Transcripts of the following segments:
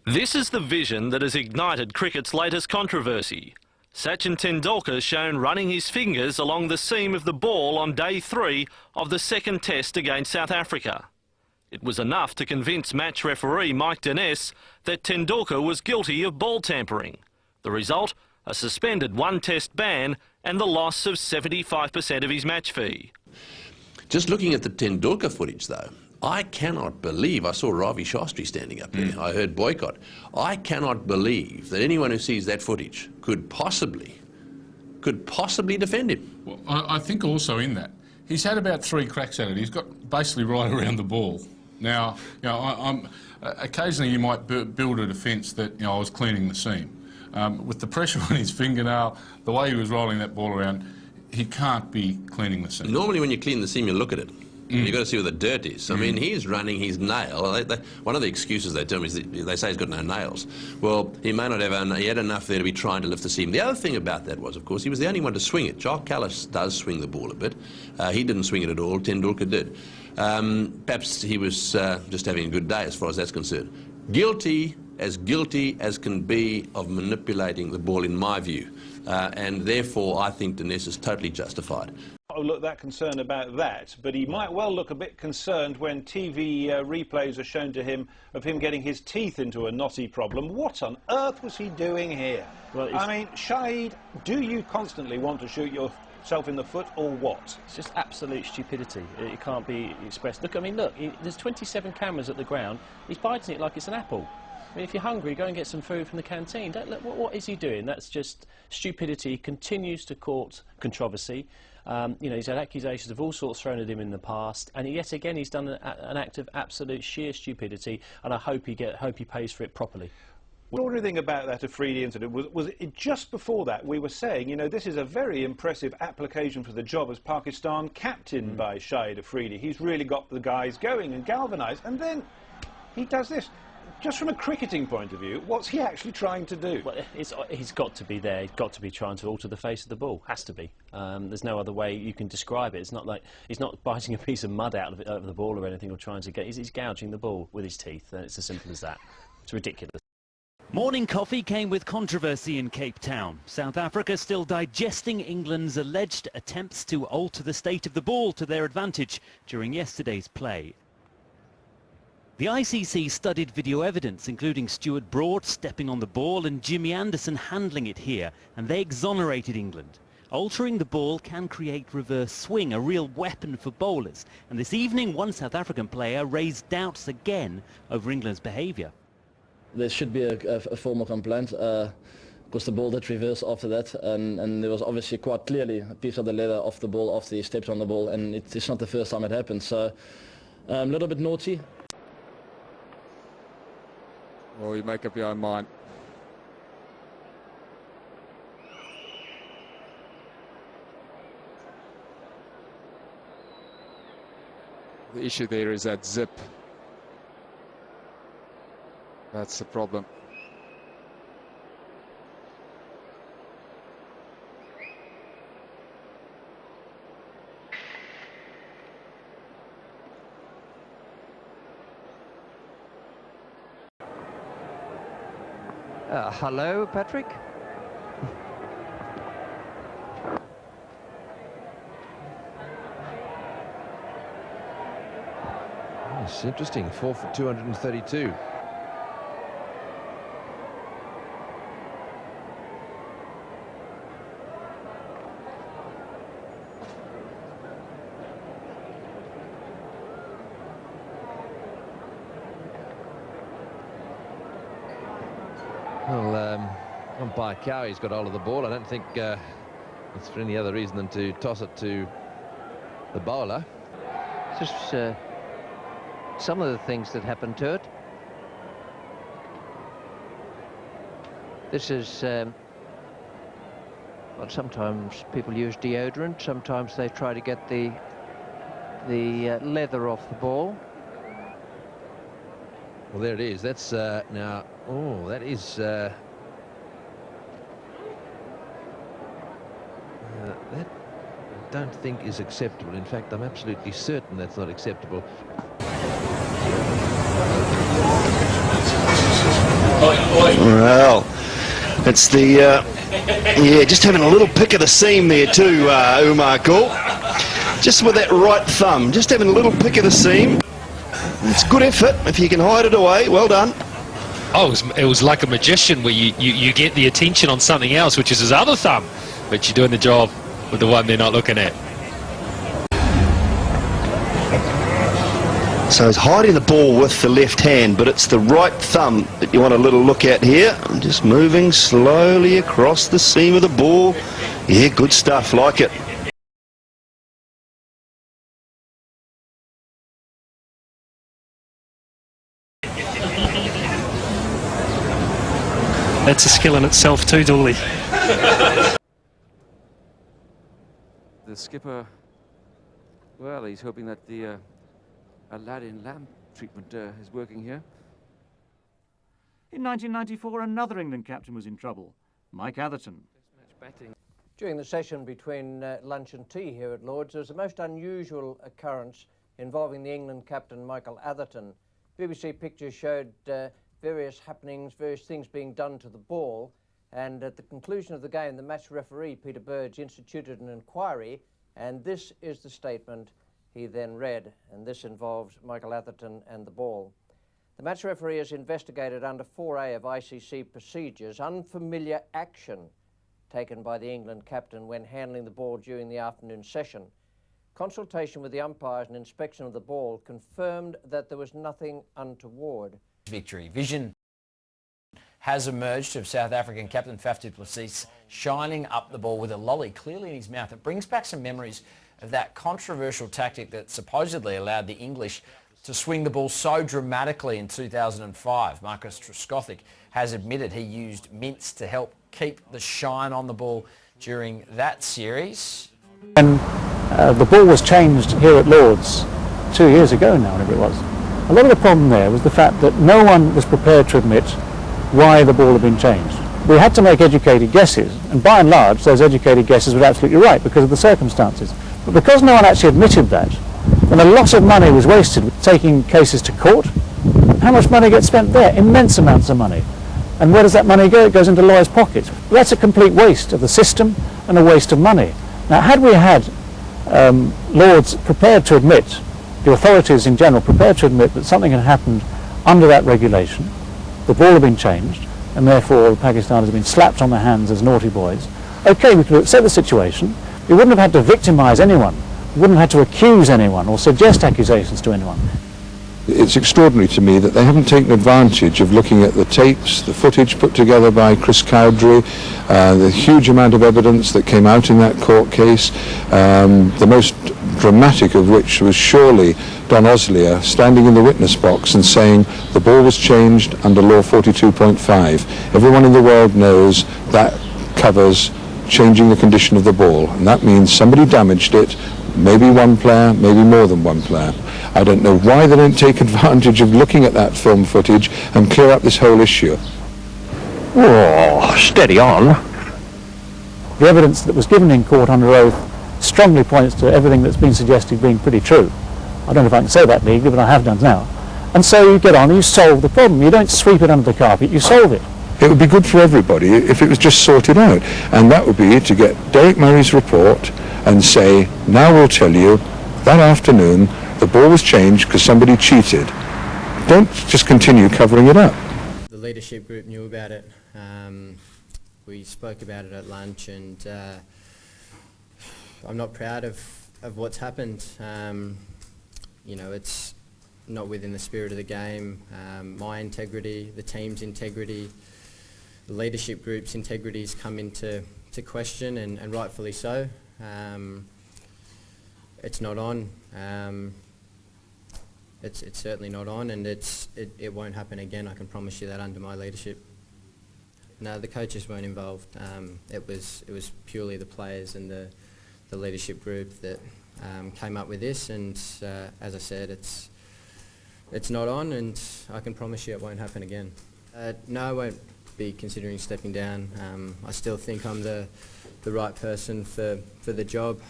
This is the vision that has ignited cricket's latest controversy. Sachin Tendulkar shown running his fingers along the seam of the ball on day 3 of the second test against South Africa. It was enough to convince match referee Mike Dennis that Tendulkar was guilty of ball tampering. The result, a suspended one-test ban and the loss of 75% of his match fee. Just looking at the Tendulkar footage though, I cannot believe, I saw Ravi Shastri standing up there, I heard boycott. I cannot believe that anyone who sees that footage could possibly defend him. Well, I think also in that, he's had about 3 cracks at it. He's got basically right around the ball. Now, you know, occasionally you might build a defence that, you know, I was cleaning the seam. With the pressure on his fingernail, the way he was rolling that ball around, he can't be cleaning the seam. Normally when you clean the seam, you look at it. You've got to see where the dirt is. I mean, he's running his nail. One of the excuses they tell me is that they say he's got no nails. Well, he may not have, he had enough there to be trying to lift the seam. The other thing about that was, of course, he was the only one to swing it. Jacques Kallis does swing the ball a bit. He didn't swing it at all. Tendulkar did. Perhaps he was just having a good day as far as that's concerned. Guilty as can be of manipulating the ball, in my view. And therefore, I think Dennis is totally justified. Look that concerned about that, but he might well look a bit concerned when TV replays are shown to him of him getting his teeth into a knotty problem. What on earth was he doing here? Well, I mean, Shahid, do you constantly want to shoot yourself in the foot, or what? It's just absolute stupidity. It can't be expressed. Look, I mean, look, there's 27 cameras at the ground. He's biting it like it's an apple. I mean, if you're hungry, go and get some food from the canteen. Don't look, what is he doing? That's just stupidity. He continues to court controversy. You know, he's had accusations of all sorts thrown at him in the past, and yet again he's done an act of absolute sheer stupidity, and I hope he pays for it properly. The ordinary thing about that Afridi incident was it just before that we were saying, you know, this is a very impressive application for the job as Pakistan captain by Shahid Afridi. He's really got the guys going and galvanised, and then he does this. Just from a cricketing point of view, what's he actually trying to do? Well, he's got to be there. He's got to be trying to alter the face of the ball. Has to be. There's no other way you can describe it. It's not like he's not biting a piece of mud out of the ball or anything, or trying to get. He's gouging the ball with his teeth. And it's as simple as that. It's ridiculous. Morning coffee came with controversy in Cape Town. South Africa still digesting England's alleged attempts to alter the state of the ball to their advantage during yesterday's play. The ICC studied video evidence, including Stuart Broad stepping on the ball and Jimmy Anderson handling it here, and they exonerated England. Altering the ball can create reverse swing, a real weapon for bowlers. And this evening, one South African player raised doubts again over England's behaviour. There should be a formal complaint, because the ball did reverse after that, and there was obviously quite clearly a piece of the leather off the ball after he stepped on the ball, and it's not the first time it happened, so a little bit naughty. Well, you make up your own mind. The issue there is that zip. That's the problem. Hello, Patrick. It's interesting, 4 for 232. Well, umpire Cowie's got hold of the ball. I don't think it's for any other reason than to toss it to the bowler. Just some of the things that happened to it. This is, well, sometimes people use deodorant, sometimes they try to get the leather off the ball. Well, there it is. That's now. Oh, that is. That I don't think is acceptable. In fact, I'm absolutely certain that's not acceptable. Well, it's the, yeah, just having a little pick of the seam there too, Umar Gul. Just with that right thumb, just having a little pick of the seam. It's good effort. If you can hide it away, well done. Oh, it was like a magician where you get the attention on something else, which is his other thumb, but you're doing the job with the one they're not looking at. So he's hiding the ball with the left hand, but it's the right thumb that you want a little look at here. I'm just moving slowly across the seam of the ball. Yeah, good stuff, like it. That's a skill in itself too, Dooley. The skipper, well, he's hoping that the Aladdin lamp treatment is working here. In 1994, another England captain was in trouble, Mike Atherton. During the session between lunch and tea here at Lord's, there was a most unusual occurrence involving the England captain, Michael Atherton. BBC pictures showed various happenings, various things being done to the ball, and at the conclusion of the game, the match referee, Peter Burge, instituted an inquiry, and this is the statement he then read, and this involves Michael Atherton and the ball. The match referee has investigated under 4A of ICC procedures unfamiliar action taken by the England captain when handling the ball during the afternoon session. Consultation with the umpires and inspection of the ball confirmed that there was nothing untoward. Victory. Vision has emerged of South African captain Faf du Plessis shining up the ball with a lolly clearly in his mouth. It brings back some memories of that controversial tactic that supposedly allowed the English to swing the ball so dramatically in 2005. Marcus Trescothick has admitted he used mints to help keep the shine on the ball during that series. When the ball was changed here at Lord's 2 years ago now, whenever it was, a lot of the problem there was the fact that no one was prepared to admit why the ball had been changed. We had to make educated guesses, and by and large those educated guesses were absolutely right because of the circumstances. But because no one actually admitted that, then a lot of money was wasted taking cases to court. How much money gets spent there? Immense amounts of money. And where does that money go? It goes into lawyers' pockets. That's a complete waste of the system and a waste of money. Now, had we had Lords prepared to admit, the authorities in general prepared to admit that something had happened under that regulation, the ball had been changed, and therefore the Pakistanis had been slapped on the hands as naughty boys, okay, we could accept the situation. We wouldn't have had to victimise anyone. We wouldn't have had to accuse anyone or suggest accusations to anyone. It's extraordinary to me that they haven't taken advantage of looking at the tapes, the footage put together by Chris Cowdery, the huge amount of evidence that came out in that court case, the most dramatic of which was surely Don Oslier standing in the witness box and saying the ball was changed under law 42.5. Everyone in the world knows that covers changing the condition of the ball, and that means somebody damaged it, maybe one player, maybe more than one player. I don't know why they don't take advantage of looking at that film footage and clear up this whole issue. Oh, steady on. The evidence that was given in court under oath strongly points to everything that's been suggested being pretty true. I don't know if I can say that legally, but I have done now. And so you get on and you solve the problem. You don't sweep it under the carpet, you solve it. It would be good for everybody if it was just sorted out, and that would be to get Derek Murray's report and say, now we'll tell you, that afternoon the ball was changed because somebody cheated. Don't just continue covering it up. The leadership group knew about it. We spoke about it at lunch, and I'm not proud of what's happened. You know, it's not within the spirit of the game. My integrity, the team's integrity, the leadership group's integrities come into question, and rightfully so. It's not on. It's certainly not on, and it won't happen again. I can promise you that under my leadership. No, the coaches weren't involved. It was purely the players and the leadership group that came up with this, and as I said, it's not on, and I can promise you it won't happen again. No, I won't be considering stepping down. I still think I'm the right person for the job.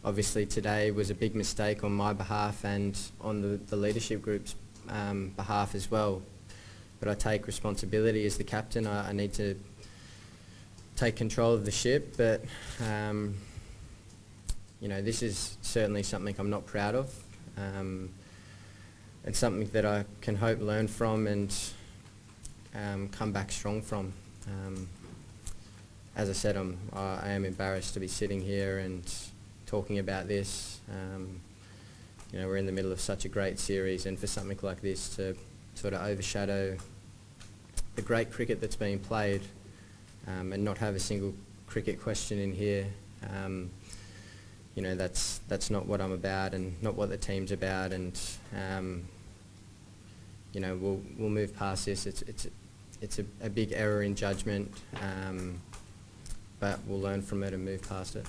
Obviously today was a big mistake on my behalf and on the leadership group's behalf as well. but I take responsibility as the captain. I need to take control of the ship, but you know, this is certainly something I'm not proud of. It's something that I can hope learn from and come back strong from. As I said, I am embarrassed to be sitting here and talking about this. You know, we're in the middle of such a great series, and for something like this to sort of overshadow the great cricket that's being played and not have a single cricket question in here, you know, that's not what I'm about and not what the team's about, and you know, we'll move past this. It's a big error in judgment, but we'll learn from it and move past it.